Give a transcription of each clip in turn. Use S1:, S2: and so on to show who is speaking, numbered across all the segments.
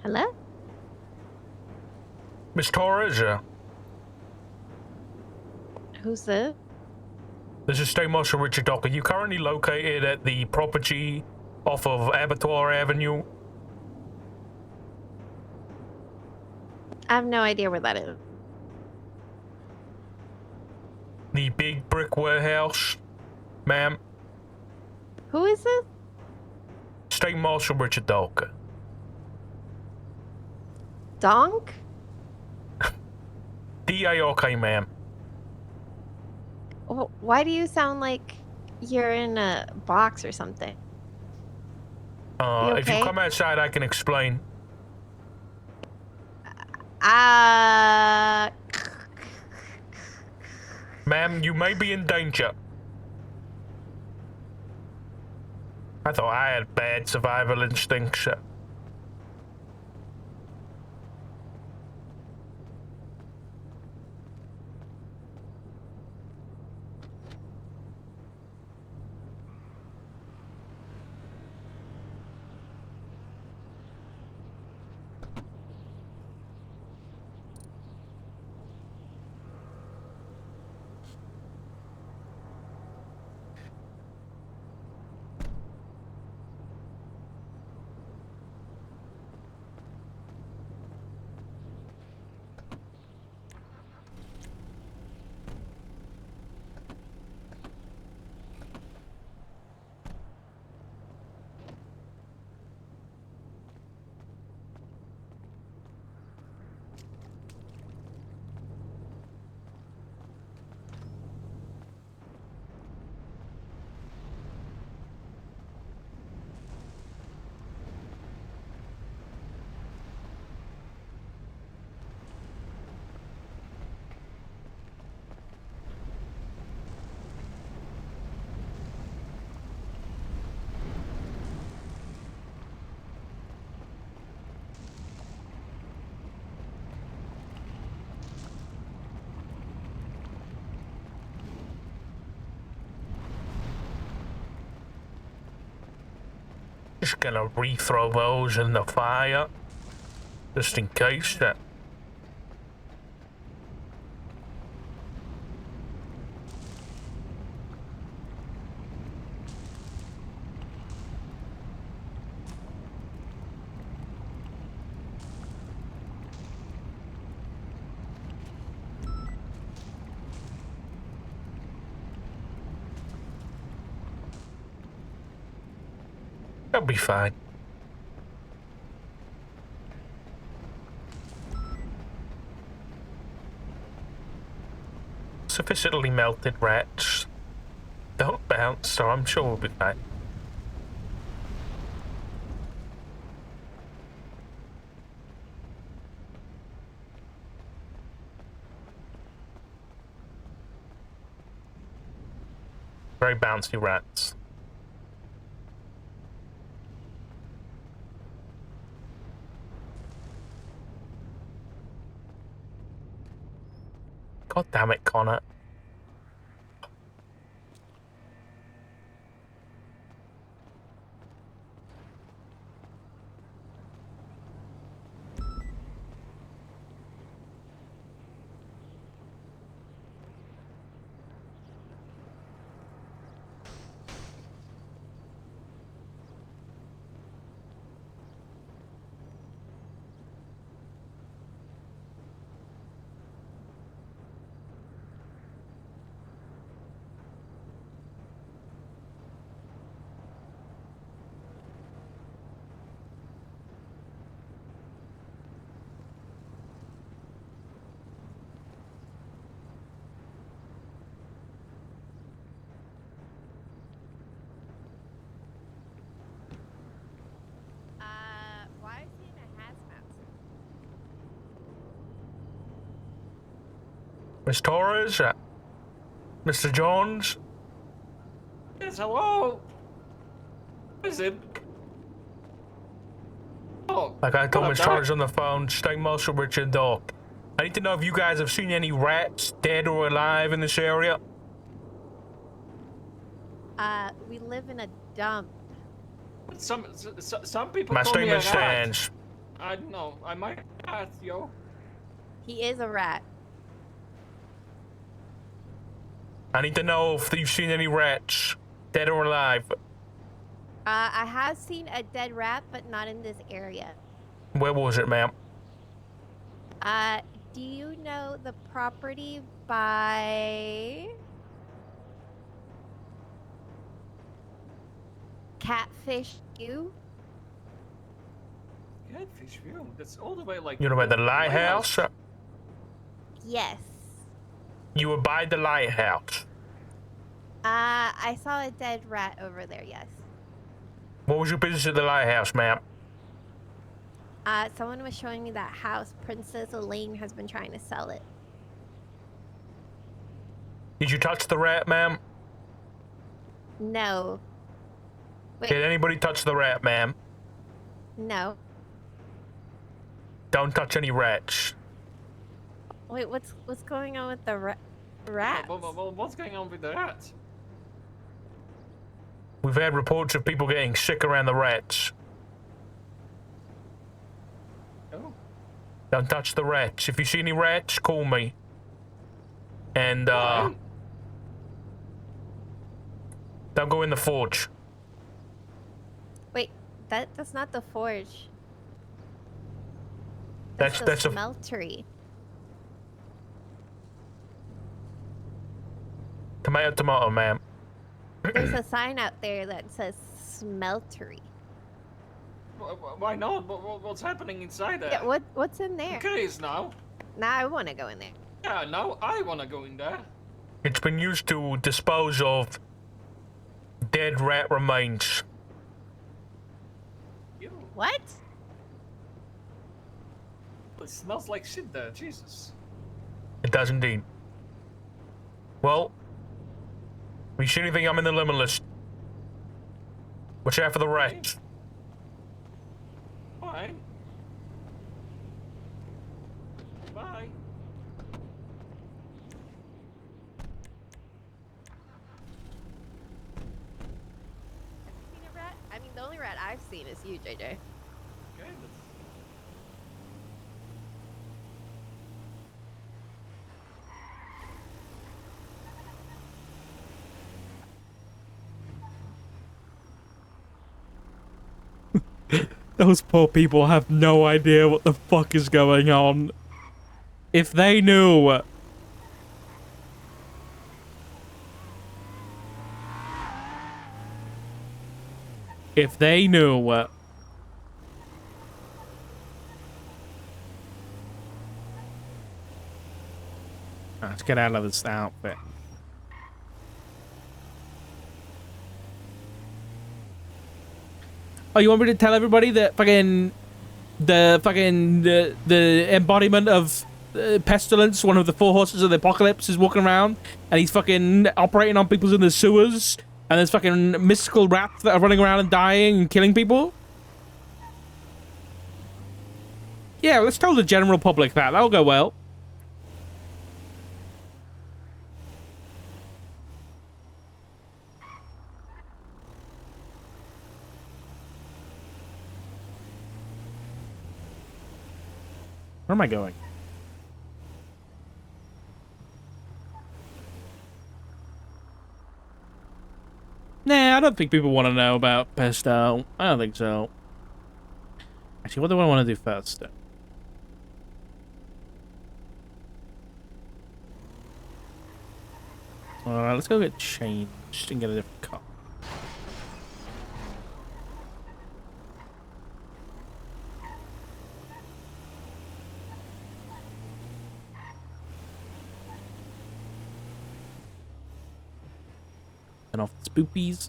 S1: Hello?
S2: Miss Torres,
S1: Who's this?
S2: this is State Marshal Richard Dock. Are you currently located at the property off of Abattoir Avenue?
S1: I have no idea where that is.
S2: The big brick warehouse, ma'am?
S1: Who is this?
S2: State Marshal Richard Dock.
S1: Donk?
S2: D-A-R-K, ma'am.
S1: Why do you sound like you're in a box or something?
S2: If you come outside, I can explain. Ma'am, you may be in danger. I thought I had bad survival instincts. Just gonna re-throw those in the fire, just in case. That'll be fine. Sufficiently melted rats. Don't bounce, so I'm sure we'll be fine. Very bouncy rats. God damn it, Connor.
S1: Why is he in a hazmat suit?
S2: Miss Torres? Mr. Jones?
S3: Yes, hello? What is it? Oh,
S2: Like I told Miss
S3: Doc.
S2: Torres on the phone, State Marshal Richard Dock. I need to know if you guys have seen any rats, dead or alive, in this area.
S1: We live in a dump.
S3: Some people
S2: My
S3: call me a
S2: statement
S3: rat.
S2: stands.
S3: I don't know. I might ask, yo.
S1: He is a rat.
S2: I need to know if you've seen any rats, dead or alive.
S1: I have seen a dead rat, but not in this area.
S2: Where was it, ma'am?
S1: Do you know the property by Catfish View?
S3: Catfish View? That's all the way like...
S2: You know about the lighthouse?
S1: Yes.
S2: You were by the lighthouse.
S1: I saw a dead rat over there, yes.
S2: What was your business at the lighthouse, ma'am?
S1: Someone was showing me that house. Princess Elaine has been trying to sell it.
S2: Did you touch the rat, ma'am?
S1: No. Wait.
S2: Did anybody touch the rat, ma'am?
S1: No.
S2: Don't touch any rats.
S1: Wait, what's going on with the rats?
S3: Well, what's going on with the rats?
S2: We've had reports of people getting sick around the rats.
S3: Oh.
S2: Don't touch the rats. If you see any rats, call me. And,
S3: Right.
S2: don't go in the forge.
S1: Wait, that's not the forge.
S2: That's
S1: the
S2: a
S1: smeltery.
S2: tomato, tomato, ma'am.
S1: There's a sign out there that says smeltery.
S3: Why not? What's happening inside there?
S1: Yeah, what's in there?
S3: Curious now.
S1: Now I want to go in there.
S3: Yeah, now I wanna go in there.
S2: It's been used to dispose of dead rat remains.
S3: Ew.
S1: What?
S3: It smells like shit there, Jesus.
S2: It does indeed. Well, if you see anything, I'm in the limit list. Watch out for the rats.
S3: Fine. Bye.
S1: Seen a rat? I mean, the only rat I've seen is you, JJ.
S3: Okay,
S4: Those poor people have no idea what the fuck is going on. If they knew... If they knew... Let's get out of this outfit. Oh, you want me to tell everybody that fucking... The embodiment of pestilence, one of the four horses of the apocalypse, is walking around and he's fucking operating on people in the sewers, and there's fucking mystical rats that are running around and dying and killing people? Yeah, let's tell the general public that. That'll go well. Where am I going? Nah, I don't think people want to know about pesto. I don't think so. Actually, what do I want to do first? Let's go get changed and get a different car. And off the spoopies.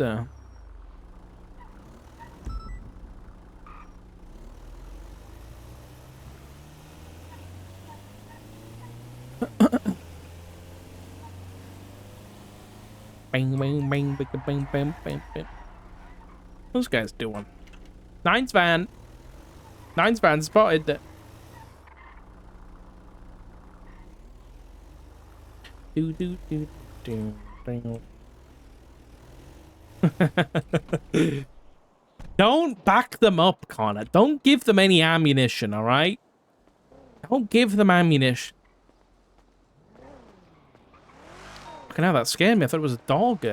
S4: Bang, bang, bang, bang, bang, bang, bang, bang. Those guys doing? Nine's van. Nine's van spotted. Do do do do do. Don't back them up, Connor. Don't give them any ammunition, all right? Don't give them ammunition. Fucking hell, that scared me. I thought it was a dog.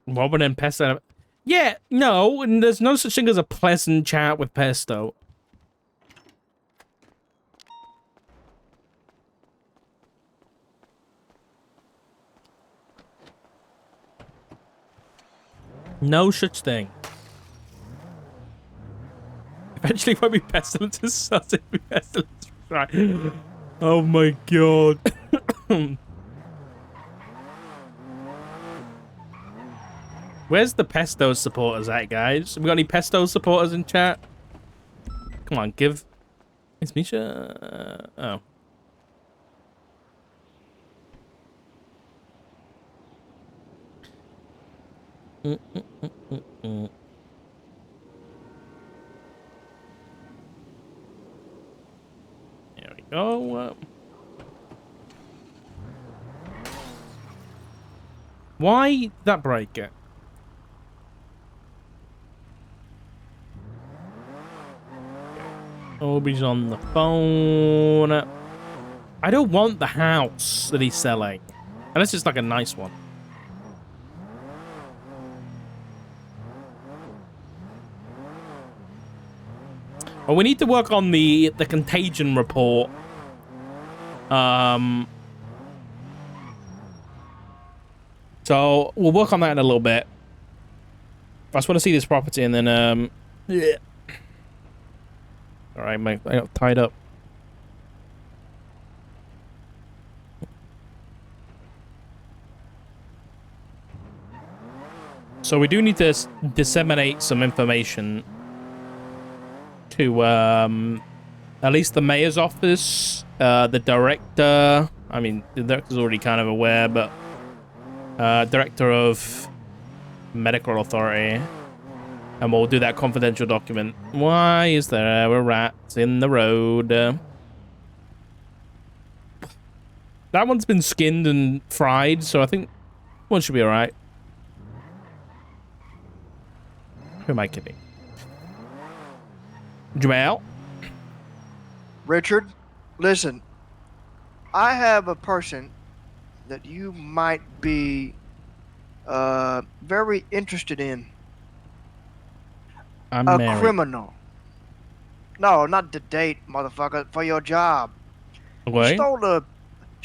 S4: Robin and Pesto. Yeah, no, and there's no such thing as a pleasant chat with Pesto. No such thing. Eventually, when we pestilence is such a pestilence, right? Oh my god. Where's the Pesto supporters at, guys? Have we got any Pesto supporters in chat? Come on, give. Is Misha? Oh. There we go. Why did that break it? Obi's on the phone. I don't want the house that he's selling. Unless it's like a nice one. Well, we need to work on the contagion report. So we'll work on that in a little bit. I just want to see this property and then yeah. All right, mate. I got tied up. So we do need to disseminate some information to at least the mayor's office, the director. I mean, the director's already kind of aware, but director of medical authority. And we'll do that confidential document. Why is there a rat in the road? That one's been skinned and fried, so I think one should be alright. Who am I kidding? Jamal?
S5: Richard, listen. I have a person that you might be very interested in.
S4: I'm
S5: a
S4: married.
S5: criminal. No, not to date, motherfucker. For your job.
S4: Okay.
S5: Stole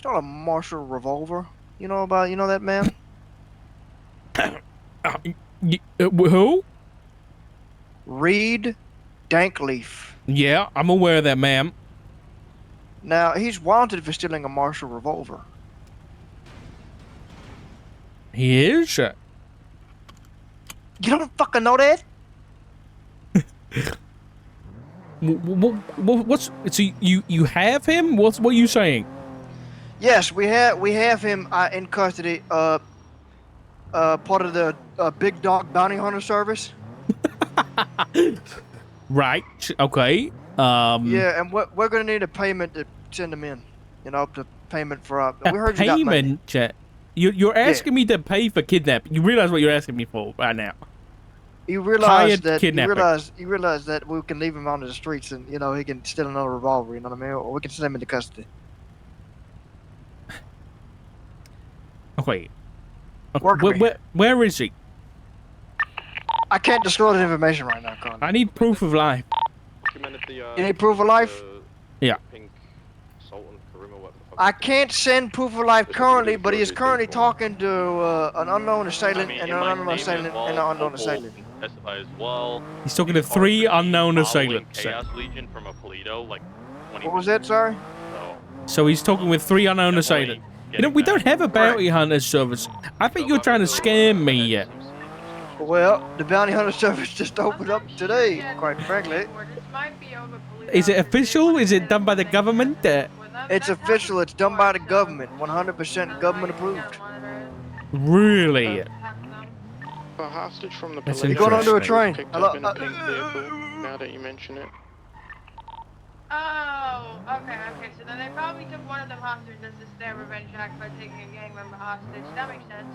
S5: a Marshall revolver. You know that man?
S4: Who?
S5: Reed Dankleaf.
S4: Yeah, I'm aware of that, ma'am.
S5: Now he's wanted for stealing a Marshall revolver.
S4: He is.
S5: You don't fucking know that?
S4: What's so you have him? What are you saying?
S5: Yes, we have him in custody. Part of the Big Dog Bounty Hunter Service.
S4: Right. Okay.
S5: Yeah, and we're gonna need a payment to send him in. You know, the payment for we heard you got money.
S4: Payment, chat. You're asking me to pay for kidnapping. You realize what you're asking me for right now?
S5: You realize
S4: Hired kidnapping.
S5: you realize that we can leave him onto the streets and he can steal another revolver. You know what I mean? Or we can send him into custody.
S4: Okay.
S5: Work me.
S4: Where is he?
S5: I can't disclose the information right now, Con.
S4: I need proof of life.
S5: You need proof of life?
S4: Yeah.
S5: I can't send proof of life currently, but he is currently talking to an unknown assailant and an unknown assailant and an unknown assailant.
S6: As well.
S4: He's talking to 3 unknown assailants.
S6: Chaos Legion from a Polito, like 20
S5: What was that, sorry?
S4: So he's talking with 3 unknown assailants. You know, we don't have a bounty hunter service. I think you're trying to scam me.
S5: Well, the bounty hunter service just opened up today, quite frankly.
S4: Is it official? Is it done by the government?
S5: It's official. It's done by the government. 100% government approved.
S4: Really?
S6: A hostage from the
S4: That's
S6: police.
S5: You're going onto a
S4: interesting.
S5: train.
S6: Picked up in a pink vehicle, now that you mention it.
S7: Oh, okay. So then they probably took one of them hostages as their revenge act by taking a gang member hostage. That makes sense.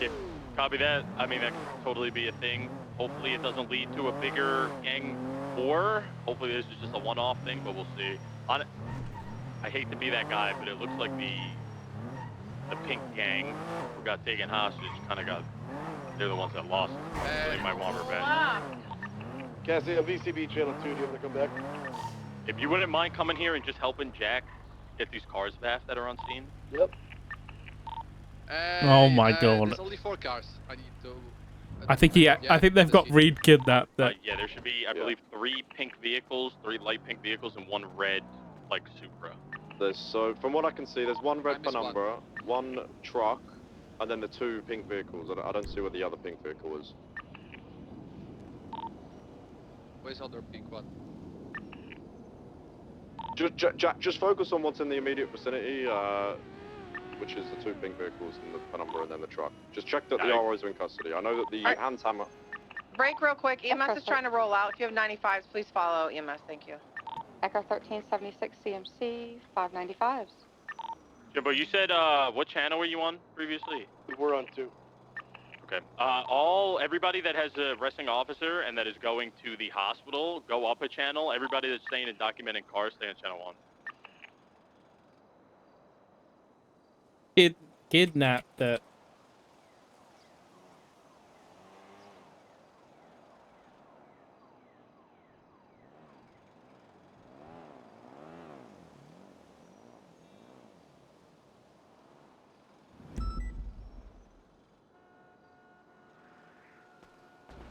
S8: Yep, copy that. I mean, that could totally be a thing. Hopefully it doesn't lead to a bigger gang war. Hopefully this is just a one-off thing, but we'll see. I hate to be that guy, but it looks like the pink gang who got taken hostage they're the ones that lost. So they might want revenge.
S7: Wow.
S9: Cassie, a VCB channel 2, do you want to come back?
S8: If you wouldn't mind coming here and just helping Jack get these cars back that are on scene.
S9: Yep.
S4: Oh my god.
S10: There's only 4 cars. I need to.
S4: I think I think they've got Reed kidnapped.
S8: Yeah, there should be, I believe, 3 pink vehicles, 3 light pink vehicles, and 1 red, like, Supra.
S9: So, from what I can see, there's 1 red Penumbra, 1 truck, and then the 2 pink vehicles. I don't see what the other pink vehicle is.
S10: Where's the other pink one?
S9: Just focus on what's in the immediate vicinity, which is the 2 pink vehicles and the Penumbra and then the truck. Just check that the ROs are in custody. I know that the hands hammer...
S7: Break real quick. EMS is trying to roll out. If you have 95s, please follow EMS. Thank you.
S11: Echo 1376 CMC 595s.
S8: Yeah, but you said, what channel were you on previously?
S9: We're on 2.
S8: Okay. Everybody that has a arresting officer and that is going to the hospital, go up a channel. Everybody that's staying in documented cars, stay on channel 1.
S4: Kidnapped it.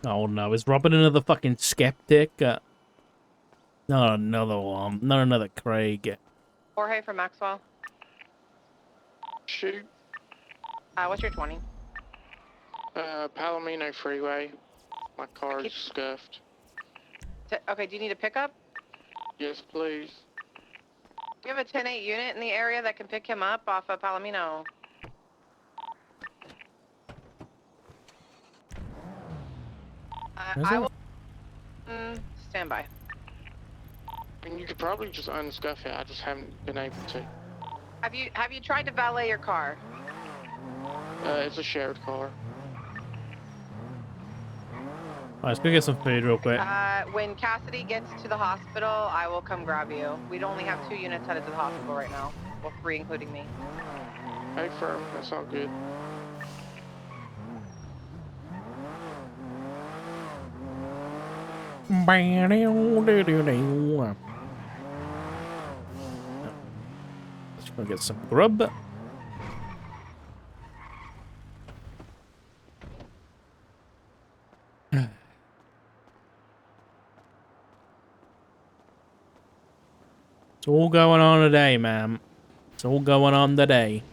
S4: Oh no, is Robin another fucking skeptic? Not another one. Not another Craig.
S7: Jorge from Maxwell.
S6: Shoot.
S7: What's your 20?
S6: Palomino Freeway. My car's scuffed.
S7: Okay, do you need a pickup?
S6: Yes, please.
S7: We have a 10-8 unit in the area that can pick him up off of Palomino. I will... stand by.
S6: I mean, you could probably just unscuff it. I just haven't been able to.
S7: Have you tried to valet your car?
S6: It's a shared car.
S4: Let's go get some food real quick.
S7: When Cassidy gets to the hospital, I will come grab you. We'd only have 2 units headed to the hospital right now. Well, 3 including me.
S6: Hey, firm. That's all good.
S4: Let's go get some grub. It's all going on today, ma'am. It's all going on today.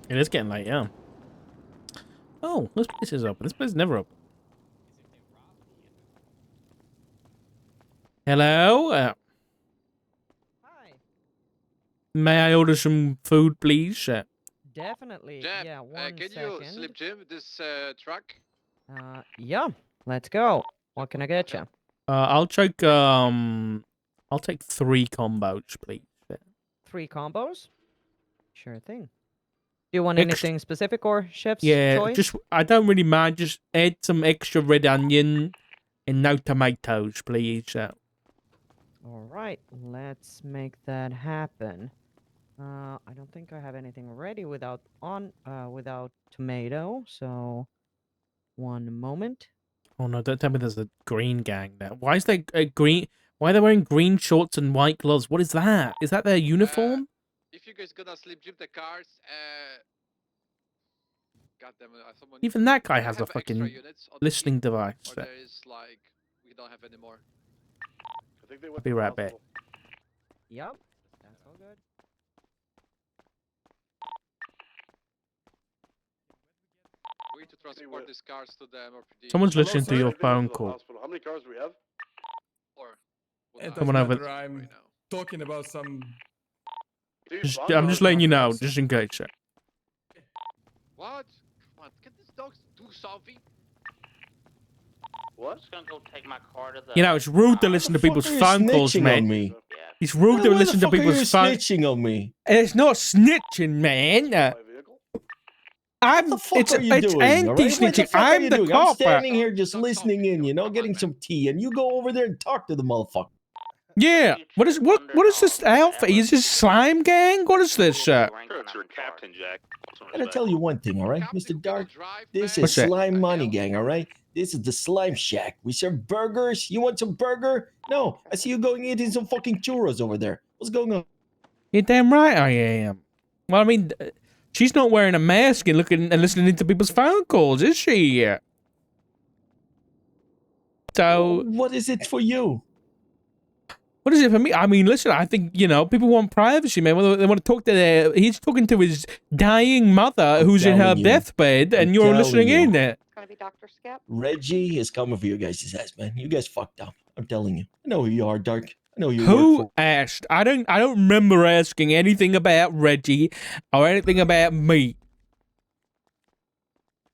S4: It is getting late, yeah. Oh, this place is open. This place is never open. Hello?
S12: Hi.
S4: May I order some food, please?
S12: Definitely.
S10: Jeb,
S12: yeah, one
S10: can
S12: second.
S10: you slip Jim this truck?
S12: Yeah. Let's go. What can I get you?
S4: I'll take 3 combos, please.
S12: 3 combos? Sure thing. Do you want anything specific or chef's choice?
S4: Just I don't really mind. Just add some extra red onion and no tomatoes, please.
S12: All right, let's make that happen. I don't think I have anything ready without tomato. So, one moment.
S4: Oh no! Don't tell me there's a green gang there. Why is there a green? Why are they wearing green shorts and white gloves? What is that? Is that their uniform?
S10: If you guys gonna slip Jim the cars, God damn it, someone
S4: Even that guy
S10: do I
S4: has a
S10: have extra
S4: fucking
S10: units on the
S4: listening
S10: scene,
S4: device.
S10: Or
S4: There.
S10: there is like we don't have any more.
S9: I think they
S4: I'll
S9: went
S4: be
S9: to the
S4: right back.
S9: hospital.
S12: Yep. That's all good.
S10: We need to transport these cars to the MRPD.
S4: Someone's
S9: Hello,
S4: listening to
S9: sir.
S4: your
S9: I think they went
S4: phone
S9: to the
S4: call.
S9: hospital. How many cars do we have?
S10: Or
S13: It
S4: Someone
S13: doesn't
S4: over.
S13: matter. I'm talking about some.
S4: I'm just letting you know, just in case. Sir.
S10: What? Come on, can these dogs do something?
S9: What?
S14: Just gonna go take my car to the.
S4: You know, it's rude to listen to people's phone calls, man.
S15: On me?
S4: It's rude to
S15: Why
S4: listen
S15: the
S4: to
S15: fuck are you
S4: people's phone.
S15: snitching on me?
S4: It's not snitching, man. I'm.
S15: What the fuck
S4: It's
S15: are you doing? All right? What the
S4: anti-snitching.
S15: fuck are
S4: I'm
S15: you
S4: the
S15: doing? I'm
S4: cop.
S15: standing here just listening in, you know, getting some tea, and you go over there and talk to the motherfucker.
S4: Yeah. What is this outfit? Is this slime gang? What is this?
S8: Sure, it's your captain, Jack.
S15: I gotta tell you one thing, all right, Mr. Dark? This is
S4: What's that?
S15: Slime Money Gang, all right? This is the Slime Shack. We serve burgers. You want some burger? No, I see you going eating some fucking churros over there. What's going on?
S4: You're damn right I am. Well, I mean, she's not wearing a mask and looking and listening to people's phone calls, is she? So,
S15: what is it for you?
S4: What is it for me? I mean, listen, I think, you know, people want privacy, man. They want to talk to he's talking to his dying mother who's in her
S15: telling you.
S4: deathbed, and
S15: I'm
S4: you're
S15: telling
S4: listening
S15: you.
S4: in there.
S11: Gonna be Dr. Skip.
S15: Reggie is coming for your guys' ass, man. You guys fucked up. I'm telling you. I know who you are, Dark. I know you work
S4: Who
S15: for.
S4: asked? I don't remember asking anything about Reggie or anything about me.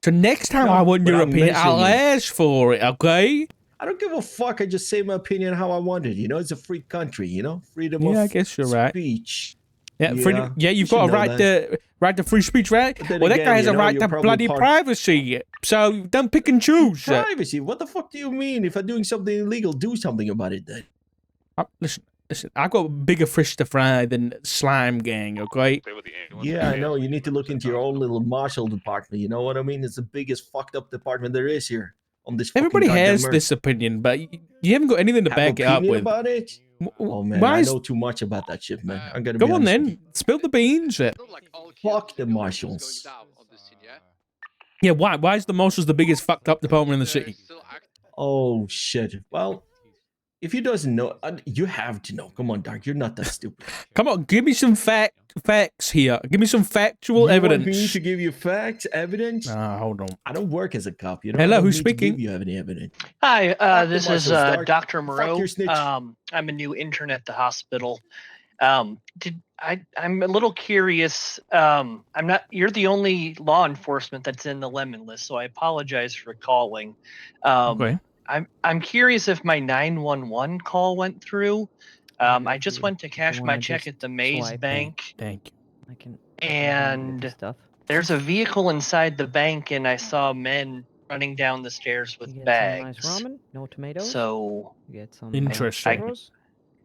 S4: So next time
S15: No,
S4: I want
S15: but
S4: your
S15: I'm
S4: opinion, I'll
S15: mentioning-
S4: ask for it, okay?
S15: I don't give a fuck. I just say my opinion how I want it. You know, it's a free country. You know, freedom of
S4: Yeah, I guess you're right.
S15: speech.
S4: Yeah, freedom, yeah, you've
S15: you
S4: got a
S15: should know
S4: right
S15: that.
S4: to free speech, right?
S15: But then
S4: Well, that
S15: again,
S4: guy has
S15: you
S4: a
S15: know,
S4: right
S15: you're
S4: to
S15: probably
S4: bloody
S15: part-
S4: privacy. So don't pick and choose.
S15: Privacy? What the fuck do you mean? If I'm doing something illegal, do something about it then.
S4: Listen, I've got bigger fish to fry than Slime Gang, okay?
S15: Yeah, I know. You need to look into your own little marshal department. You know what I mean? It's the biggest fucked up department there is here on this.
S4: Everybody
S15: fucking goddamn
S4: has
S15: earth.
S4: this opinion, but you haven't got anything to
S15: Have
S4: back it up
S15: opinion
S4: with.
S15: about it? Oh man,
S4: why
S15: I
S4: is-
S15: know too much about that shit, man. I'm gonna
S4: Go
S15: be
S4: on
S15: honest with
S4: then, spill the beans.
S15: Fuck the marshals.
S4: Yeah, why? Why is the marshals the biggest fucked up department in the city?
S15: Oh shit. Well, if you doesn't know, you have to know. Come on, Dark. You're not that stupid.
S4: Come on, give me some facts here. Give me some factual
S15: You
S4: evidence.
S15: want me to give you facts, evidence?
S4: Hold on.
S15: I don't work as a cop. You know.
S4: Hello,
S15: I don't
S4: who's
S15: need to
S4: speaking?
S15: Give you have any evidence?
S16: Hi,
S15: Fuck the
S16: this is
S15: marshals, Dark.
S16: Dr.
S15: Fuck
S16: Moreau.
S15: your snitch.
S16: I'm a new intern at the hospital. I'm a little curious. You're the only law enforcement that's in the lemon list, so I apologize for calling.
S4: Okay.
S16: I'm curious if my 911 call went through. I just went to cash my
S12: wanna
S16: check
S12: just
S16: at the Maze
S12: swipe?
S16: Bank.
S4: Thank you.
S12: I can.
S16: And there's a vehicle inside the bank, and I saw men running down the stairs with
S12: You get
S16: bags.
S12: some nice ramen, no tomatoes.
S16: So
S12: You get some
S4: Interesting.
S12: churros.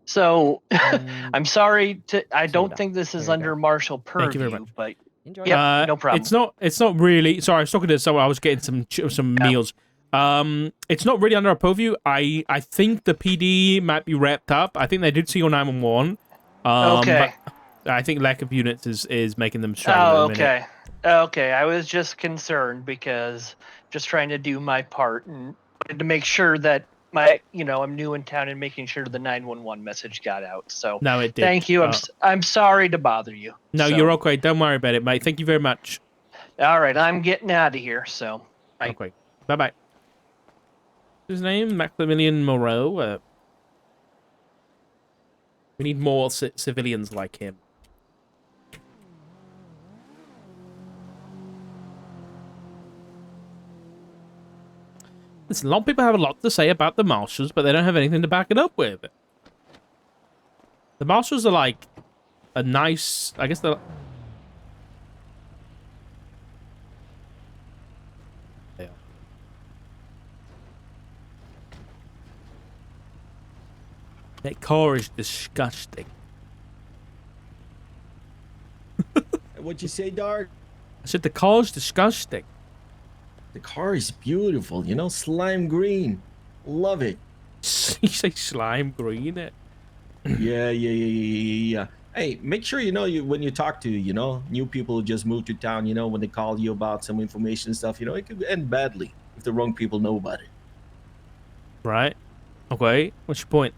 S16: So
S12: And
S16: I'm sorry to. I don't
S12: soda.
S16: think this is
S12: There you
S16: under
S12: go.
S16: martial
S4: Thank you very
S16: purview,
S4: much.
S16: but
S12: Enjoy.
S16: yep, no problem.
S4: It's not really. Sorry, I was talking to someone. I was getting some meals. It's not really under our purview. I think the PD might be wrapped up. I think they did see your 911.
S16: Okay.
S4: But I think lack of units is making them struggle.
S16: Oh,
S4: at the minute.
S16: okay. Okay, I was just concerned because just trying to do my part and wanted to make sure that I'm new in town and making sure the 911 message got out. So
S4: No, it did.
S16: thank you. I'm sorry to bother you.
S4: No,
S16: So,
S4: you're okay. Don't worry about it, mate. Thank you very much.
S16: all right. I'm getting out of here. So bye.
S4: Okay. Bye bye. His name Maximilian Moreau. We need more civilians like him. Listen, a lot of people have a lot to say about the marshals, but they don't have anything to back it up with. The marshals are like a nice, I guess they're... Yeah. That car is disgusting.
S15: What'd you say, Dark?
S4: I said the car's disgusting.
S15: The car is beautiful. You know, slime green. Love it.
S4: You say slime green?
S15: Yeah. Hey, make sure you know when you talk to new people who just moved to town. When they call you about some information and stuff. It could end badly if the wrong people know about it.
S4: Right. Okay. What's your point?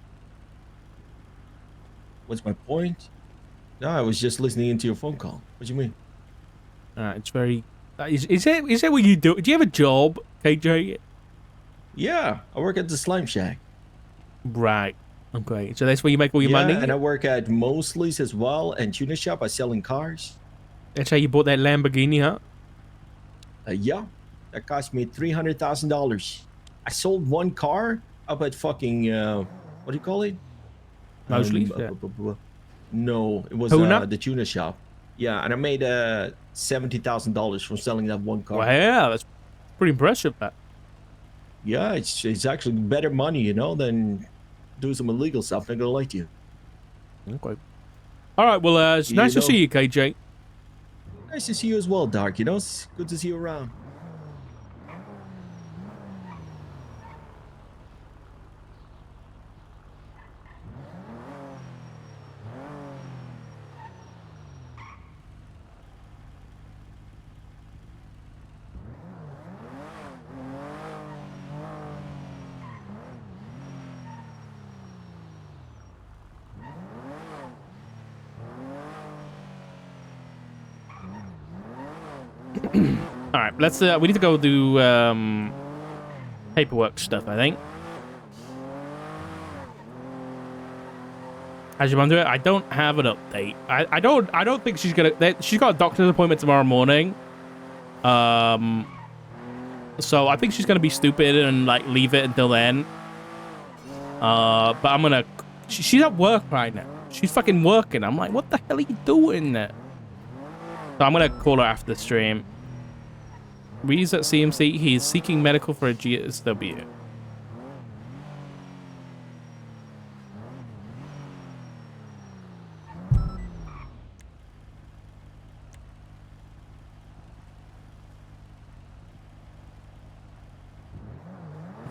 S15: What's my point? No, I was just listening into your phone call. What do you mean?
S4: It's very. Is that what you do? Do you have a job, KJ?
S15: Yeah, I work at the Slime Shack.
S4: Right. Okay. So that's where you make all your
S15: Yeah,
S4: money?
S15: and I work at Mosley's as well, and Tuna Shop. I selling cars.
S4: That's how you bought that Lamborghini, huh?
S15: Yeah, that cost me $300,000. I sold one car up at fucking what do you call it?
S4: Mosley's. Yeah.
S15: No, it was the Tuna Shop. Yeah, and I made $70,000 from selling that one car.
S4: Wow, that's pretty impressive. That.
S15: Yeah, it's actually better money, than do some illegal stuff. Not gonna lie to you.
S4: Okay. All right. Well, it's nice to see you, KJ.
S15: Nice to see you as well, Dark. It's good to see you around.
S4: All right, let's. We need to go do paperwork stuff. I think. As you want to do it, I don't have an update. I don't think she's gonna. She's got a doctor's appointment tomorrow morning. So I think she's gonna be stupid and like leave it until then. But I'm gonna. She's at work right now. She's fucking working. I'm like, what the hell are you doing? So I'm gonna call her after the stream. Reed's at CMC. He is seeking medical for a GSW.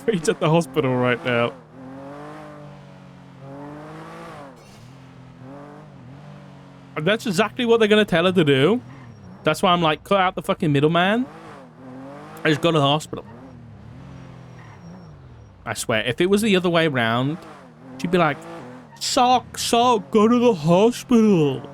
S4: Reed's at the hospital right now. And that's exactly what they're gonna tell her to do. That's why I'm like, cut out the fucking middleman. I just go to the hospital. I swear, if it was the other way around, she'd be like, Sock, go to the hospital.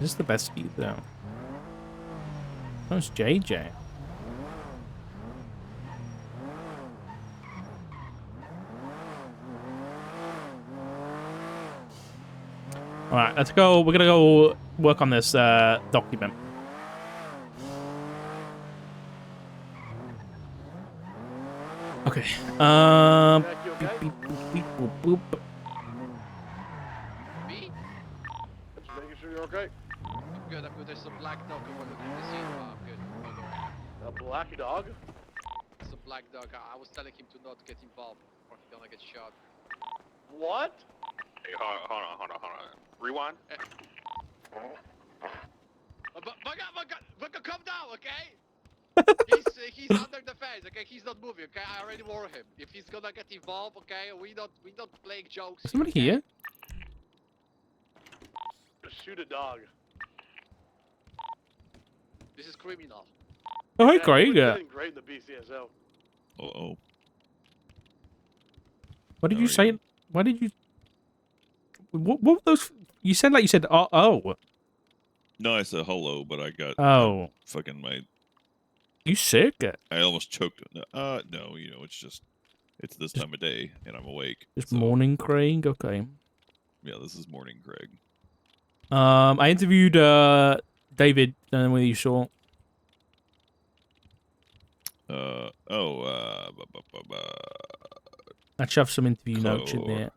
S4: This is the best speed, though. How's JJ? All right, let's go. We're gonna go work on this document. Okay. Beep, beep, boop, boop.
S10: Me?
S9: Just making sure you're okay.
S10: I'm good. There's some black dog overlooking the scene. I'm good. Don't worry.
S8: A black dog?
S10: It's a black dog. I was telling him to not get involved or he's gonna get shot.
S8: What? Hey, hold on. Rewind.
S10: Bugger, calm down, okay? He's under the fence, okay? He's not moving, okay? I already warned him. If he's gonna get involved, okay? We not playing jokes.
S4: Somebody here?
S8: Just shoot a dog.
S10: This is criminal.
S4: Oh, hey, Craig.
S8: We're doing great in the BCSO.
S14: Uh-oh.
S4: What did you say? What did you... What were those... You said like you said, oh.
S14: No, I said hello, but I got...
S4: Oh.
S14: Fucking my...
S4: You sick?
S14: I almost choked. No, it's just... It's this time of day, and I'm awake.
S4: Just morning, Craig? Okay.
S14: Yeah, this is morning, Craig.
S4: I interviewed David, I don't know whether you saw. I shoved some interview notes in there.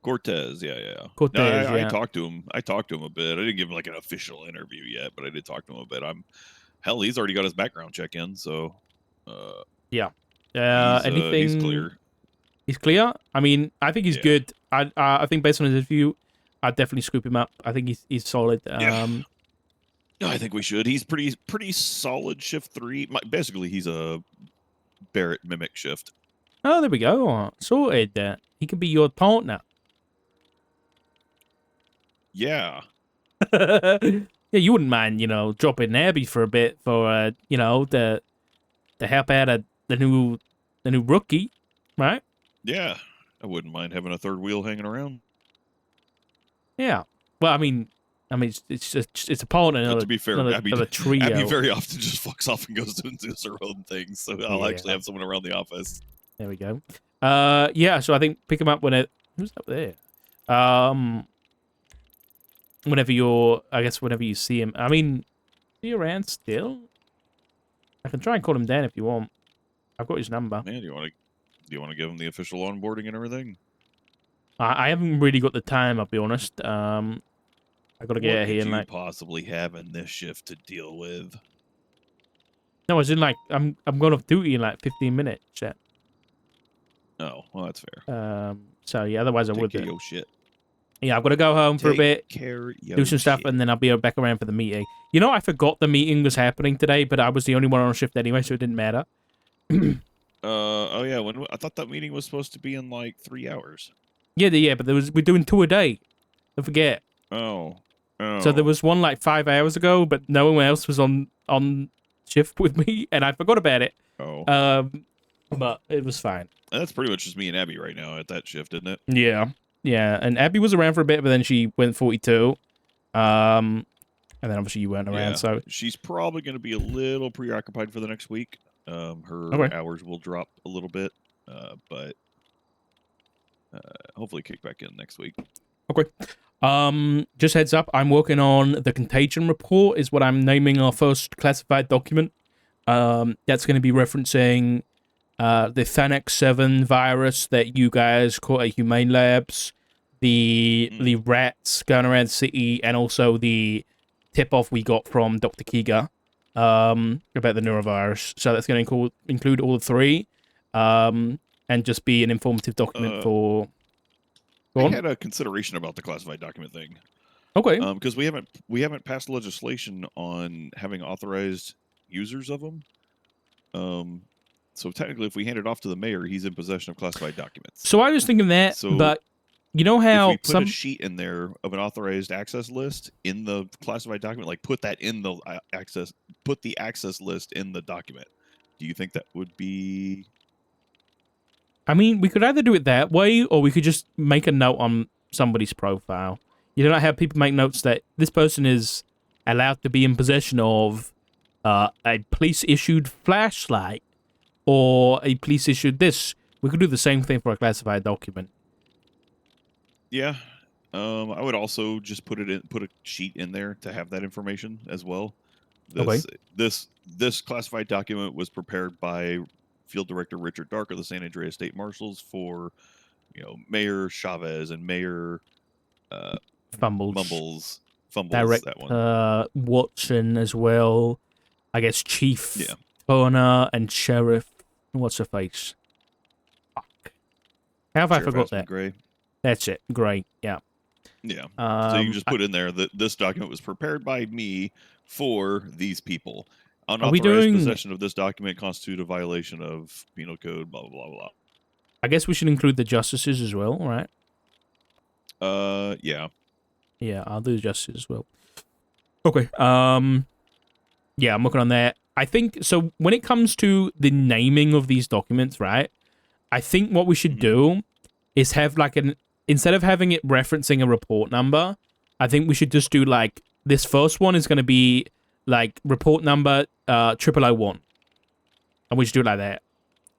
S14: Cortez, yeah.
S4: Cortez,
S14: no, I
S4: yeah.
S14: talked to him. I talked to him a bit. I didn't give him like an official interview yet, but I did talk to him a bit. Hell, he's already got his background check in, so
S4: yeah.
S14: He's
S4: Anything?
S14: clear.
S4: He's clear. I mean, I think he's good. I think based on his interview, I'd definitely scoop him up. I think he's solid.
S14: I think we should. He's pretty solid shift 3. Basically, he's a Barrett mimic shift.
S4: Oh, there we go. Sorted. He can be your partner.
S14: Yeah.
S4: Yeah, you wouldn't mind, dropping Abby for a bit for, to help out the new rookie, right?
S14: Yeah. I wouldn't mind having a third wheel hanging around.
S4: Yeah. Well, I mean, it's a partner,
S14: But
S4: not
S14: to be fair,
S4: not a trio.
S14: Abby very often just fucks off and goes and does her own thing, so I'll actually have someone around the office.
S4: There we go. Yeah. So I think pick him up who's up there? Whenever you see him. I mean, is he around still? I can try and call him down if you want. I've got his number.
S14: Man, do you want to give him the official onboarding and everything?
S4: I haven't really got the time. I'll be honest. I gotta get out here and
S14: What could you possibly have in this shift to deal with?
S4: No, as in I'm going off duty in 15 minutes. Chat.
S14: Oh, well, that's fair.
S4: So yeah, otherwise I would.
S14: Take care of your shit.
S4: Yeah, I've got to go home for a bit, do some stuff,
S14: shit.
S4: and then I'll be back around for the meeting. I forgot the meeting was happening today, but I was the only one on shift anyway, so it didn't matter.
S14: Oh yeah, I thought that meeting was supposed to be in 3 hours.
S4: Yeah, but we're doing 2 a day. Don't forget.
S14: Oh.
S4: So there was one 5 hours ago, but no one else was on shift with me, and I forgot about it.
S14: Oh.
S4: But it was fine.
S14: That's pretty much just me and Abby right now at that shift, isn't it?
S4: Yeah, and Abby was around for a bit, but then she went 42. And then obviously you weren't around, so
S14: she's probably going to be a little preoccupied for the next week. Her hours will drop a little bit, but hopefully kick back in next week.
S4: Okay. Just heads up, I'm working on the contagion report, is what I'm naming our first classified document. That's going to be referencing the Thanex 7 virus that you guys caught at Humane Labs, the rats going around the city, and also the tip-off we got from Dr. Kiga about the neurovirus. So that's going to include all 3, and just be an informative document for...
S14: I had a consideration about the classified document thing.
S4: Okay.
S14: Because we haven't passed legislation on having authorized users of them. So technically, if we hand it off to the mayor, he's in possession of classified documents.
S4: So I was thinking that, but you know how
S14: if we put a sheet in there of an authorized access list in the classified document, put that in the put the access list in the document. Do you think that would be?
S4: I mean, we could either do it that way, or we could just make a note on somebody's profile. You don't have people make notes that this person is allowed to be in possession of a police-issued flashlight, or a police-issued this. We could do the same thing for a classified document.
S14: Yeah, I would also just put a sheet in there to have that information as well. This classified document was prepared by Field Director Richard Dark of the San Andreas State Marshals for, Mayor Chavez and Mayor
S4: Fumbles,
S14: that one.
S4: Watson as well. I guess Chief Turner and Sheriff. What's her face? Fuck. How have I forgot that?
S14: Gray.
S4: That's it. Gray. Yeah.
S14: Yeah. So you can just put in there that this document was prepared by me for these people. Unauthorized possession of this document constitute a violation of penal code, blah, blah, blah, blah.
S4: I guess we should include the justices as well, right?
S14: Yeah.
S4: Yeah, I'll do the justices as well. Okay. Yeah, I'm working on that. I think, so when it comes to the naming of these documents, right? I think what we should do is have instead of having it referencing a report number, I think we should just do this first one is going to be report number 0001. And we just do it like that.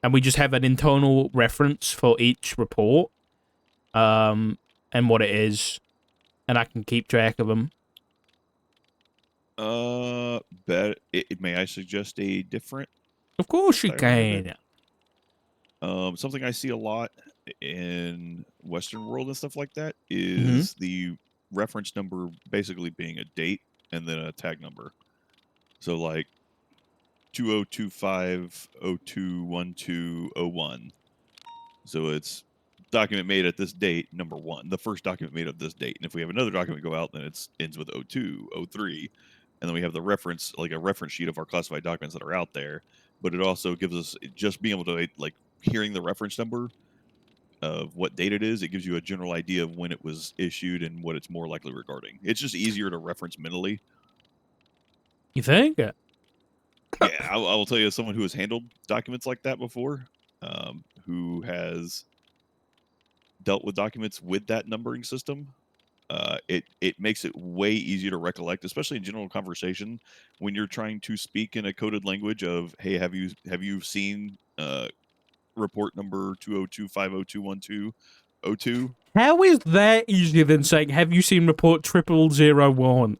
S4: And we just have an internal reference for each report. And what it is. And I can keep track of them.
S14: May I suggest a different?
S4: Of course you can.
S14: Something I see a lot in Western world and stuff like that is the reference number basically being a date and then a tag number. So 2025021201. So it's document made at this date, number 1. The first document made at this date. And if we have another document go out, then it ends with 02, 03. and then we have the reference, like a reference sheet of our classified documents that are out there. But it also gives us just being able to like hearing the reference number of what date it is. It gives you a general idea of when it was issued and what it's more likely regarding. It's just easier to reference mentally.
S4: You think?
S14: Yeah, I will tell you, as someone who has handled documents like that before, who has dealt with documents with that numbering system, it makes it way easier to recollect, especially in general conversation when you're trying to speak in a coded language of, hey, have you seen report number 20250212002?
S4: How is that easier than saying, have you seen report 0001?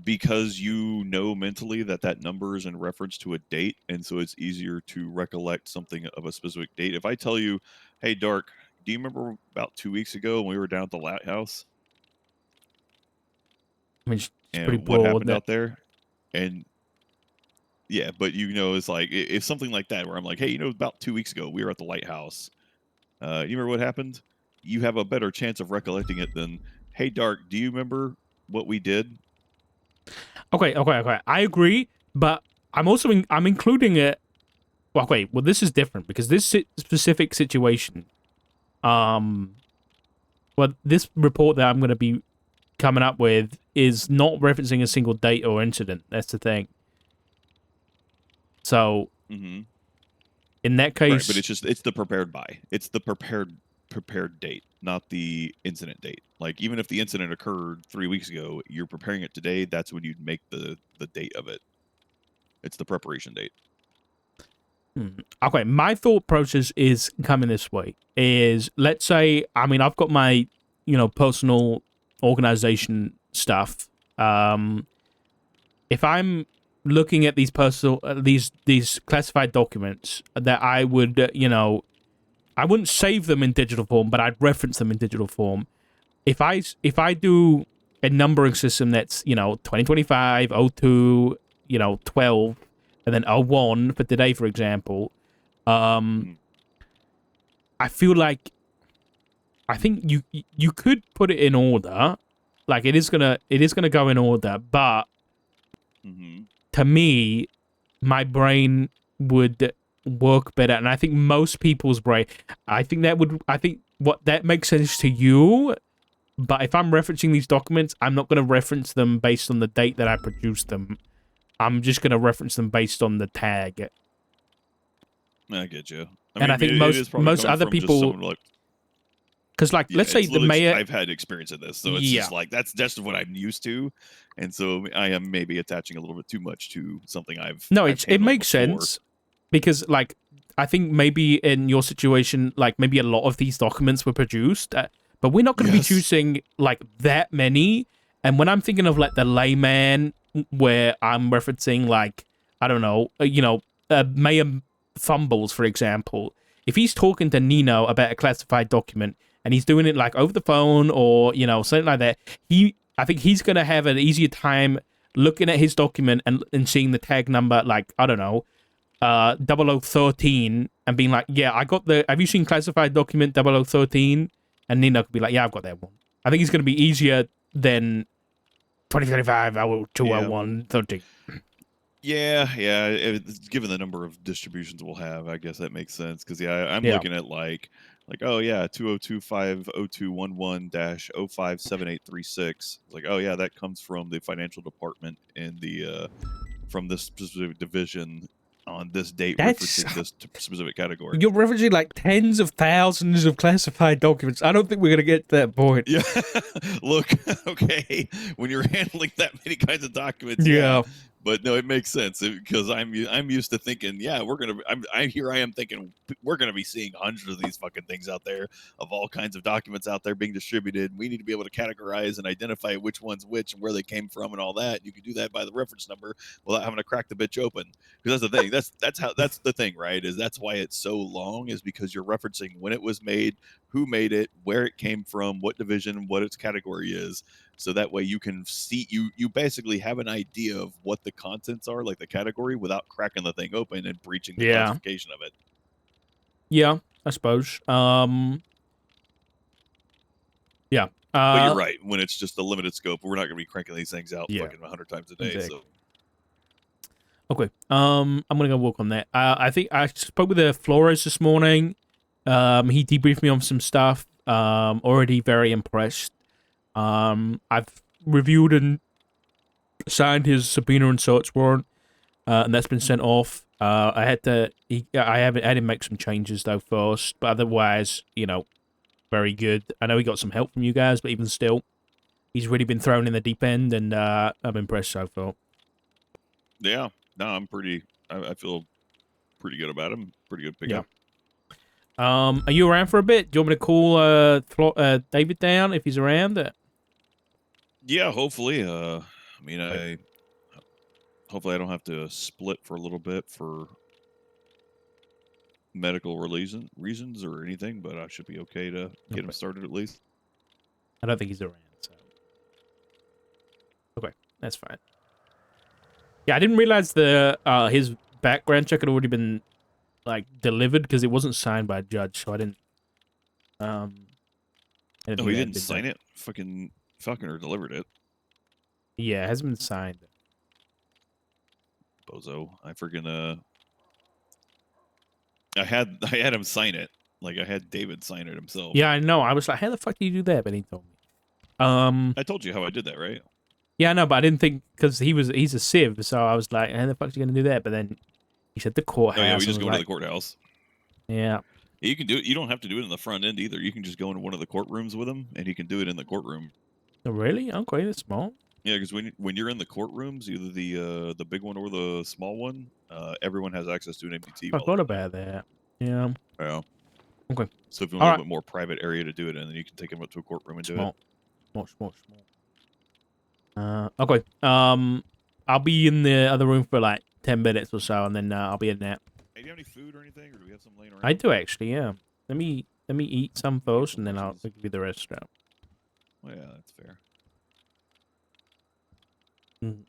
S14: Because you know mentally that number is in reference to a date, and so it's easier to recollect something of a specific date. If I tell you, hey, Dark, do you remember about 2 weeks ago when we were down at the lighthouse?
S4: I mean, it's
S14: and
S4: pretty
S14: what
S4: broad.
S14: happened out there? And yeah, but it's like if something like that where I'm like, hey, about 2 weeks ago we were at the lighthouse. You remember what happened? You have a better chance of recollecting it than, hey, Dark, do you remember what we did?
S4: Okay. I agree, but I'm also I'm including it. Well, wait. Well, this is different because this specific situation, well, this report that I'm going to be coming up with is not referencing a single date or incident. That's the thing. So, in that case,
S14: right, but it's the prepared by. It's the prepared date, not the incident date. Like, even if the incident occurred 3 weeks ago, you're preparing it today. That's when you'd make the date of it. It's the preparation date.
S4: Okay, my thought process is coming this way. Is, let's say, I mean, I've got my, personal organization stuff. If I'm looking at these these classified documents, that I would, I wouldn't save them in digital form, but I'd reference them in digital form. If I do a numbering system that's, 2025, 02, 12, and then 01 for today, for example, I feel like, I think you could put it in order, like it is gonna go in order, but to me, my brain would work better, and I think most people's brain, I think what that makes sense to you. But if I'm referencing these documents, I'm not going to reference them based on the date that I produced them. I'm just going to reference them based on the tag.
S14: I get you.
S4: I think most other people, because let's say the mayor.
S14: I've had experience in this, so it's just like that's just what I'm used to, and so I am maybe attaching a little bit too much to something I've.
S4: No,
S14: it
S4: makes sense, because I think maybe in your situation, maybe a lot of these documents were produced. But we're not going to be choosing that many. And when I'm thinking of the layman, where I'm referencing I don't know, Mayor Fumbles, for example. If he's talking to Nino about a classified document and he's doing it over the phone or something like that, I think he's going to have an easier time looking at his document and seeing the tag number I don't know, 0013 and being like, yeah, I got have you seen classified document 0013? And Nino could be like, yeah, I've got that one. I think it's going to be easier than 2025, 0201, 13.
S14: Yeah. Given the number of distributions we'll have, I guess that makes sense. Because I'm looking at oh yeah, 20250211-057836. Like, oh yeah, that comes from the financial department in the from this specific division on this date, referencing this specific category.
S4: You're referencing tens of thousands of classified documents. I don't think we're going to get to that point.
S14: Yeah. Look, okay, when you're handling that many kinds of documents,
S4: yeah.
S14: But no, it makes sense because I'm used to thinking, yeah, I am thinking we're gonna be seeing hundreds of these fucking things out there, of all kinds of documents out there being distributed. We need to be able to categorize and identify which one's which and where they came from and all that. You can do that by the reference number without having to crack the bitch open. Because that's the thing. That's the thing, right? Is that's why it's so long, is because you're referencing when it was made, who made it, where it came from, what division, what its category is. So that way you can see, you basically have an idea of what the contents are, like the category, without cracking the thing open and breaching the classification of it.
S4: Yeah, I suppose. Yeah.
S14: But you're right. When it's just a limited scope, we're not going to be cranking these things out
S4: Yeah.
S14: fucking 100 times a day.
S4: Exactly.
S14: So
S4: Okay. I'm gonna go work on that. I think I spoke with the Flores this morning. He debriefed me on some stuff. Already very impressed. I've reviewed and signed his subpoena and search warrant, and that's been sent off. I had to make some changes though first, but otherwise, very good. I know he got some help from you guys, but even still, he's really been thrown in the deep end, and I'm impressed so far.
S14: yeah, no, I'm pretty. I feel pretty good about him. Pretty good pickup.
S4: Are you around for a bit? Do you want me to call David down if he's around?
S14: Yeah, hopefully. Hopefully I don't have to split for a little bit for medical reasons or anything, but I should be okay to get him started at least.
S4: I don't think he's around, so okay, that's fine. Yeah, I didn't realize his background check had already been delivered because it wasn't signed by a judge, so I didn't.
S14: Oh, he didn't sign it. Fucking Falconer delivered it.
S4: Yeah, it hasn't been signed.
S14: Bozo, I freaking I had him sign it. Like I had David sign it himself.
S4: Yeah, I know. I was like, how the fuck do you do that? But he told me.
S14: I told you how I did that, right?
S4: Yeah, I know, but I didn't think because he's a civ, so I was like, how the fuck are you gonna do that? But then he said the courthouse.
S14: Oh yeah, we just go to the courthouse.
S4: Yeah.
S14: You can do it. You don't have to do it in the front end either. You can just go into one of the courtrooms with him, and he can do it in the courtroom.
S4: Oh, really? Okay, that's small.
S14: Yeah, because when you're in the courtrooms, either the big one or the small one, everyone has access to an MDT.
S4: I forgot about that. Yeah.
S14: Yeah.
S4: Okay.
S14: So if you want a little bit more private area to do it in, then you can take him up to a courtroom and do it.
S4: Small. Okay. I'll be in the other room for like 10 minutes or so, and then I'll be in there.
S14: Hey, do you have any food or anything, or do we have some laying around?
S4: I do actually. Yeah. Let me eat some first, and then I'll give you the rest out.
S14: Well, yeah, that's fair.
S4: Mm.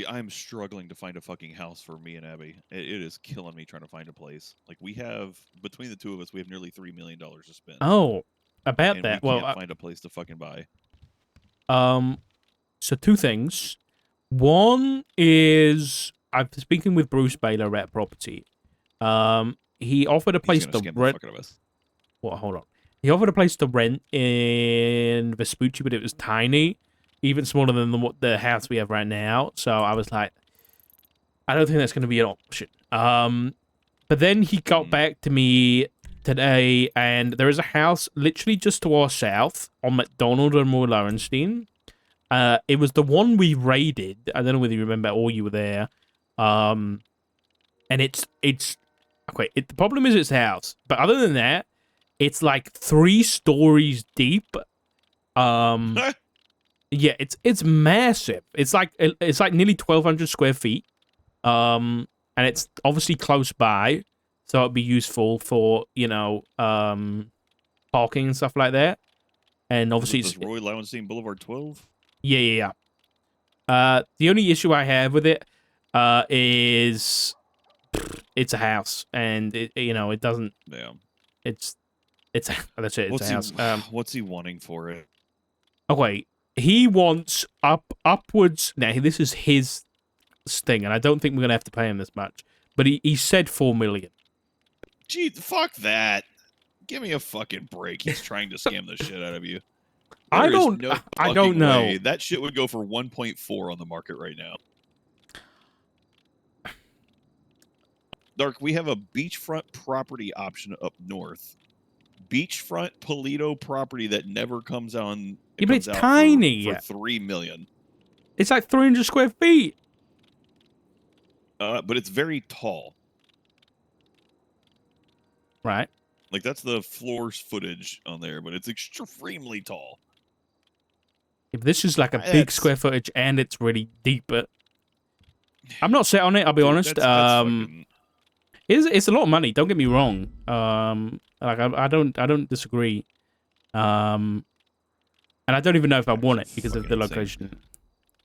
S14: I'm struggling to find a fucking house for me and Abby. It is killing me trying to find a place. Like we have, between the two of us, we have nearly $3 million to spend.
S4: Oh, about
S14: and
S4: that.
S14: We
S4: well,
S14: can't find a place to fucking buy.
S4: So two things. One is I've been speaking with Bruce Baylor at property. He offered a place to rent. What? Hold on. He offered a place to rent in Vespucci, but it was tiny, even smaller than the house we have right now. So I was like, I don't think that's going to be an option. But then he got back to me today, and there is a house literally just to our south on McDonald and Moore Lowenstein. It was the one we raided. I don't know whether you remember or you were there. And it's okay. The problem is it's a house, but other than that, it's like 3 stories deep. Yeah, it's massive. It's like nearly 1,200 square feet. And it's obviously close by, so it'd be useful for parking and stuff like that. And obviously,
S14: it's Roy Lowenstein Boulevard 12.
S4: Yeah. The only issue I have with it is it's a house, and it doesn't. Yeah. It's that's it. It's a house.
S14: What's he wanting for it?
S4: Okay, he wants upwards. Now this is his thing, and I don't think we're gonna have to pay him this much. But he said 4 million.
S14: Gee, fuck that! Give me a fucking break. He's trying to scam the shit out of you.
S4: I don't know.
S14: Way. That shit would go for 1.4 on the market right now. Dark, we have a beachfront property option up north. Beachfront Polito property that never comes on.
S4: Yeah, but it's tiny.
S14: For 3 million.
S4: It's like 300 square feet.
S14: But it's very tall.
S4: Right.
S14: Like that's the floor's footage on there, but it's extremely tall.
S4: If this is like a big square footage and it's really deep, but I'm not set on it. I'll be honest. It's a lot of money. Don't get me wrong. Like I don't disagree. And I don't even know if I want it because of the location.
S14: Insane.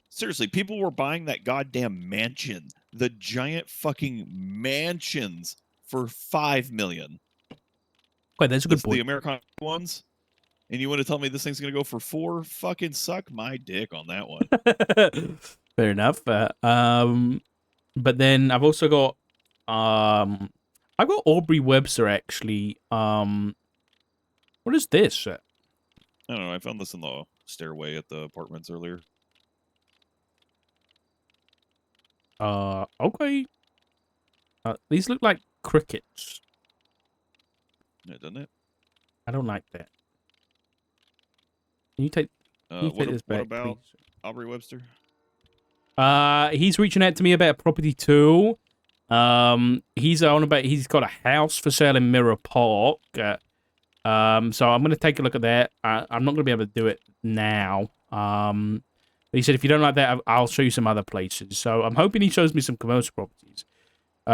S14: Seriously, people were buying that goddamn mansion, the giant fucking mansions, for $5 million.
S4: Wait, that's a good point.
S14: The American ones. And you want to tell me this thing's gonna go for 4? Fucking suck my dick on that one.
S4: Fair enough. But then I've also got I've got Aubrey Webster actually. What is this?
S14: I don't know. I found this in the stairway at the apartments earlier.
S4: Okay. These look like crickets.
S14: Yeah, doesn't it?
S4: I don't like that. Can you take, this back,
S14: what about
S4: please?
S14: Aubrey Webster?
S4: He's reaching out to me about a property too. He's got a house for sale in Mirror Park. So I'm gonna take a look at that. I'm not gonna be able to do it now. But he said if you don't like that, I'll show you some other places. So I'm hoping he shows me some commercial properties. But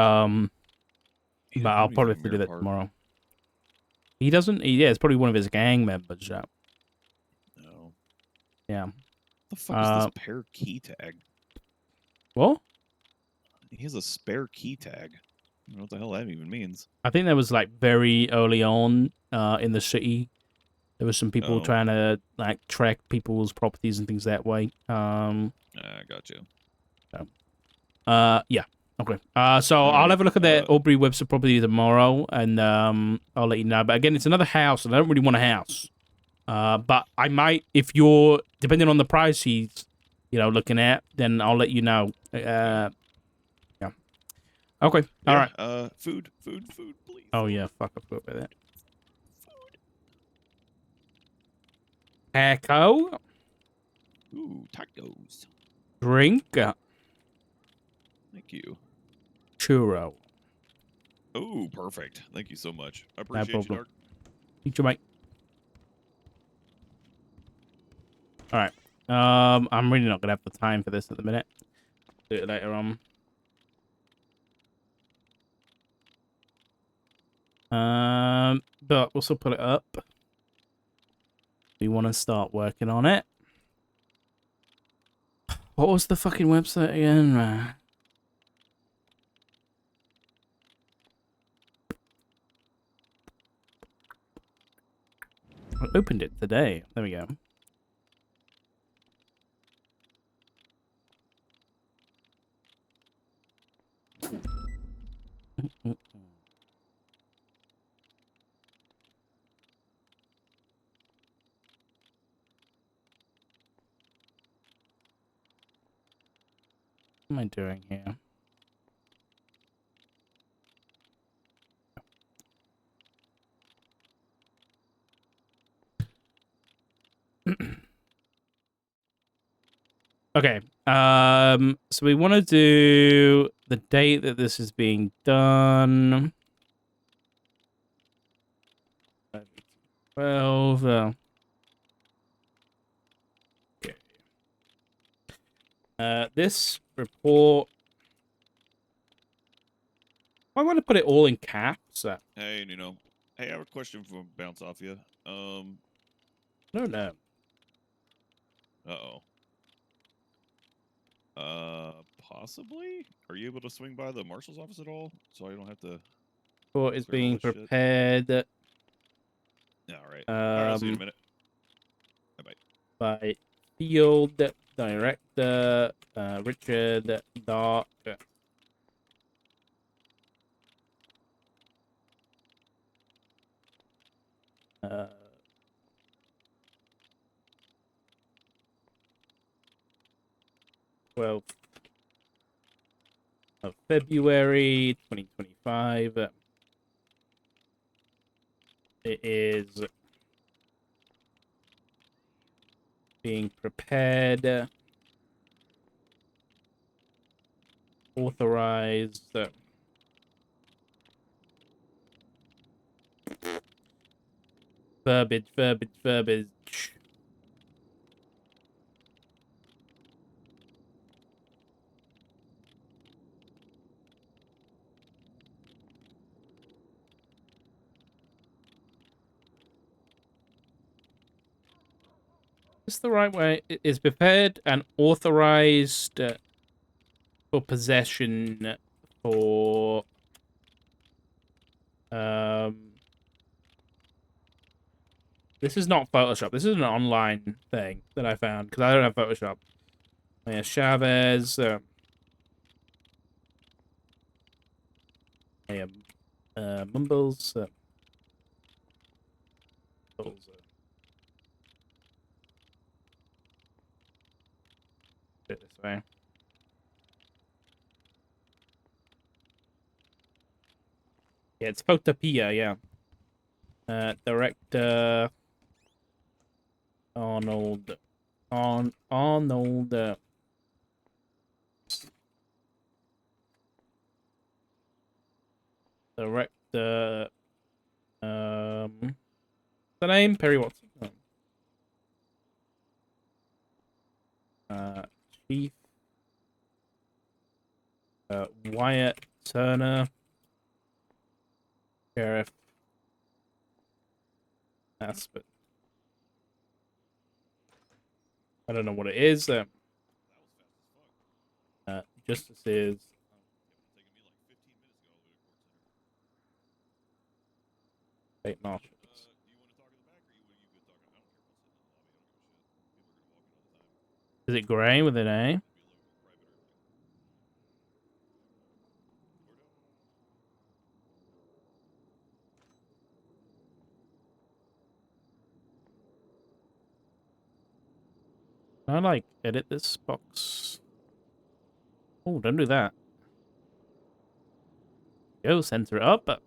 S4: I'll probably have to do that tomorrow. He doesn't. Yeah, it's probably one of his gang members.
S14: No.
S4: Yeah.
S14: What the fuck is this spare key tag?
S4: What?
S14: He has a spare key tag. I don't know what the hell that even means.
S4: I think that was like very early on in the city. There was some people trying to like track people's properties and things that way.
S14: I got you.
S4: So, yeah. Okay. So I'll have a look at that Aubrey Webster property tomorrow, and I'll let you know. But again, it's another house, and I don't really want a house. But I might, if you're depending on the price he's, looking at, then I'll let you know. Yeah. Okay. All right.
S14: Food, please.
S4: Oh yeah. Fuck. I forgot about that. Taco.
S14: Ooh, tacos.
S4: Drink.
S14: Thank you.
S4: Churro.
S14: Oh, perfect. Thank you so much. I
S4: No
S14: appreciate you,
S4: problem.
S14: Dark.
S4: You too, mate. All right. I'm really not gonna have the time for this at the minute. Do it later on. But we'll still put it up. We want to start working on it. What was the fucking website again? I opened it today. There we go. What am I doing here? Okay. So we want to do the date that this is being done. 12. Okay. This report. I want to put it all in caps.
S14: Hey, Nuno. Hey, I have a question for bounce off you.
S4: No.
S14: Possibly? Are you able to swing by the marshal's office at all? So I don't have to...
S4: Report is
S14: clear all
S4: being
S14: this shit?
S4: prepared.
S14: Yeah, all right. All right, see you in a minute. Bye-bye.
S4: By Field Director Richard Dark. 12th of February 2025. It is being prepared, authorized, verbiage. Is the right way? It is prepared and authorized for possession for This is not Photoshop. This is an online thing that I found because I don't have Photoshop. Yeah, Chavez. Mumbles. Mumbles, put it this way. Yeah, it's Photopia, yeah. Director Arnold. Arnold. Director. The name Perry Watson. Chief. Wyatt Turner. Sheriff. Aspet. I don't know what it is. Justice is. State marshals. Is it Gray with an A? Can I, like, edit this box? Oh, don't do that. Go, center it up. I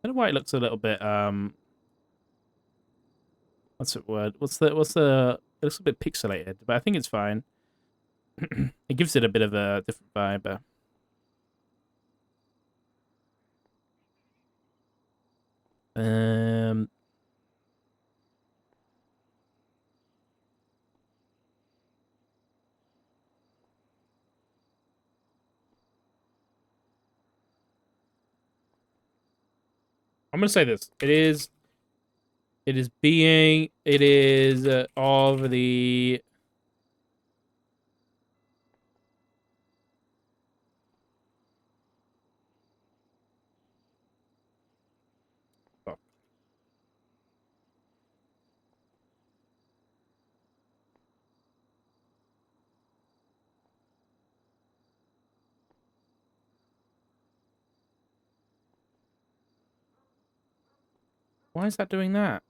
S4: don't know why it looks a little bit, what's the word? It looks a bit pixelated, but I think it's fine. It gives it a bit of a different vibe. I'm gonna say this. It is of the fuck. Why is that doing that?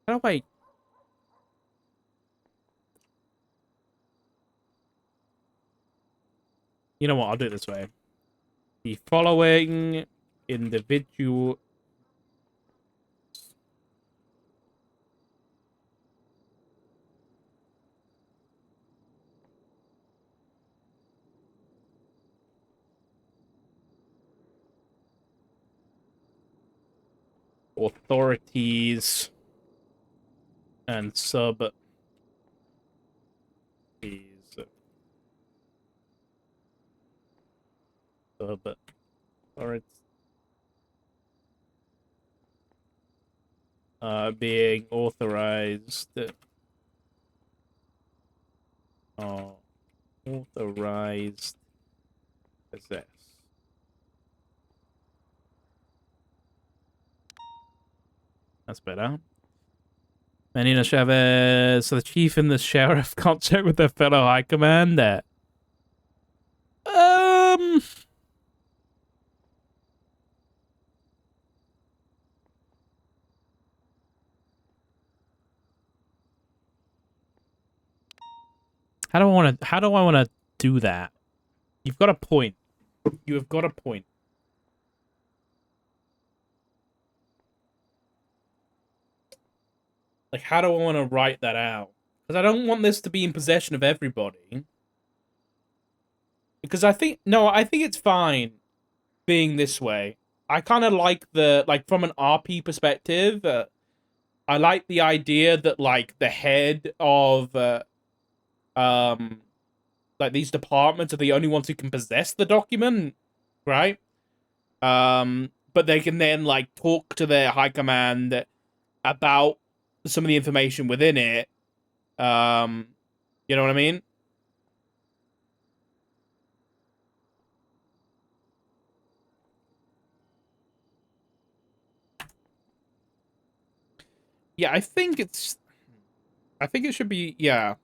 S4: How do I... You know what? I'll do it this way. The following individual... authorities and sub authorities being authorized authorized possess. That's better. Menina Chavez. So the chief and the sheriff can't check with their fellow high commander. How do I want to do that? You've got a point. You have got a point. Like, how do I want to write that out? Because I don't want this to be in possession of everybody. Because I think it's fine being this way. I kind of like from an RP perspective, I like the idea that, like, the head of, like, these departments are the only ones who can possess the document, right? But they can then, like, talk to their high command about some of the information within it. You know what I mean? Yeah, I think it should be, yeah.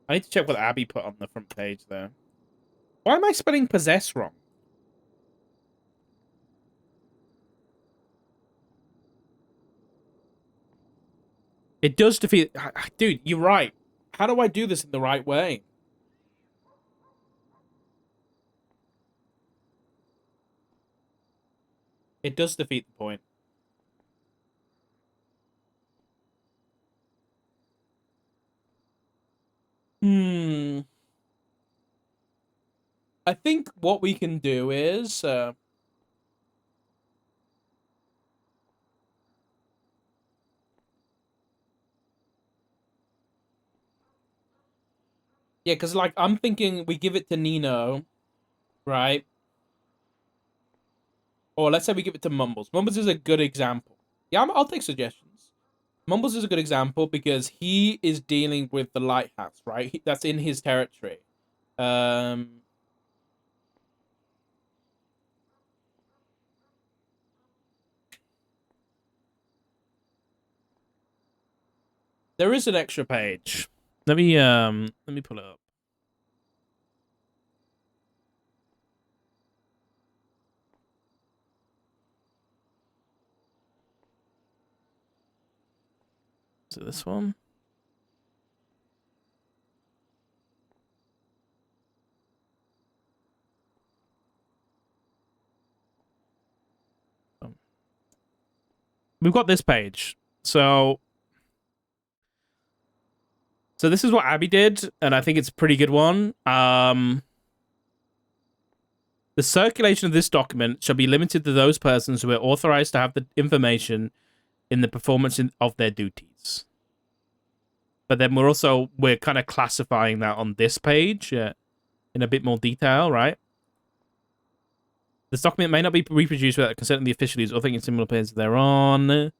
S4: I need to check what Abby put on the front page there. Why am I spelling possess wrong? It does defeat... Dude, you're right. How do I do this in the right way? It does defeat the point. I think what we can do is... yeah, because, like, I'm thinking we give it to Nino, right? Or let's say we give it to Mumbles. Mumbles is a good example. Yeah, I'll take suggestions. Mumbles is a good example because he is dealing with the lighthouse, right? That's in his territory. There is an extra page. Let me pull it up. Is it this one? We've got this page. So this is what Abby did, and I think it's a pretty good one. The circulation of this document shall be limited to those persons who are authorized to have the information in the performance of their duties. But then we're kind of classifying that on this page in a bit more detail, right? This document may not be reproduced without consent of the officials or thinking similar pairs thereon.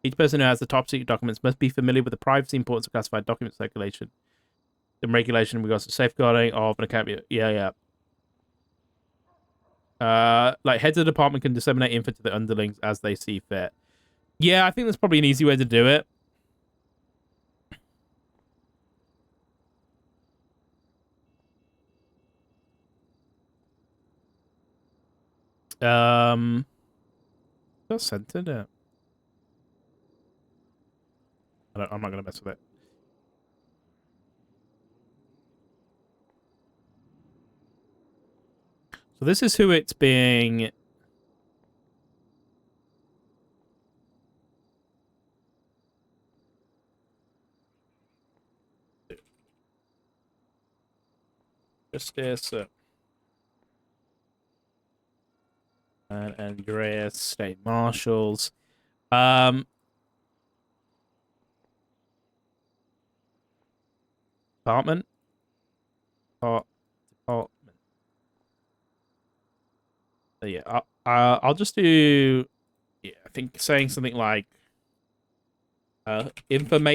S4: Each person who has the top secret documents must be familiar with the privacy importance of classified document circulation and regulation in regards to safeguarding of an account. Yeah. Like, heads of the department can disseminate info to the underlings as they see fit. Yeah, I think that's probably an easy way to do it. Just centered it. I'm not gonna mess with it. So this is who it's being. Justice. And Andreas, State Marshals. Department. Department. So yeah, I'll just do. Yeah, I think saying something like information.